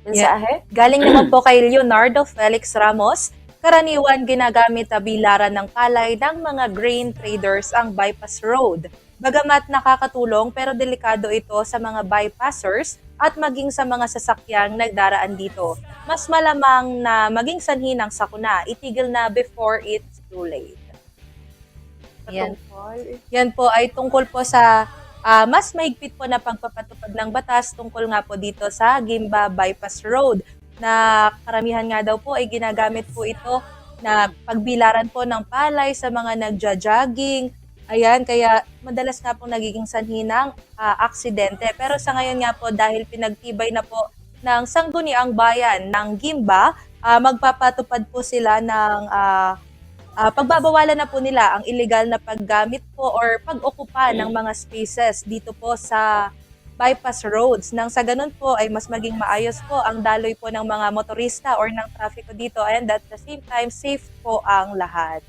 Mensahe? Galing naman po kay Leonardo Felix Ramos, karaniwan ginagamit na bilaran ng palay ng mga grain traders ang bypass road. Bagamat nakakatulong pero delikado ito sa mga bypassers at maging sa mga sasakyang nagdaraan dito. Mas malamang na maging sanhi ng sakuna, itigil na before it's too late. Yan. Patungkol? Yan po ay tungkol po sa mas mahigpit po na pagpapatupad ng batas tungkol nga po dito sa Gimba Bypass Road na karamihan nga daw po ay ginagamit po ito na pagbilaran po ng palay sa mga nagja-jogging. Ayan, kaya madalas nga po nagiging sanhi ng aksidente. Pero sa ngayon nga po dahil pinagtibay na po ng sangguniang bayan ng Gimba, magpapatupad po sila ng pagbabawalan na po nila ang illegal na paggamit po or pag-okupa ng mga spaces dito po sa bypass roads. Nang sa ganun po ay mas maging maayos po ang daloy po ng mga motorista or ng trafiko dito and at the same time safe po ang lahat.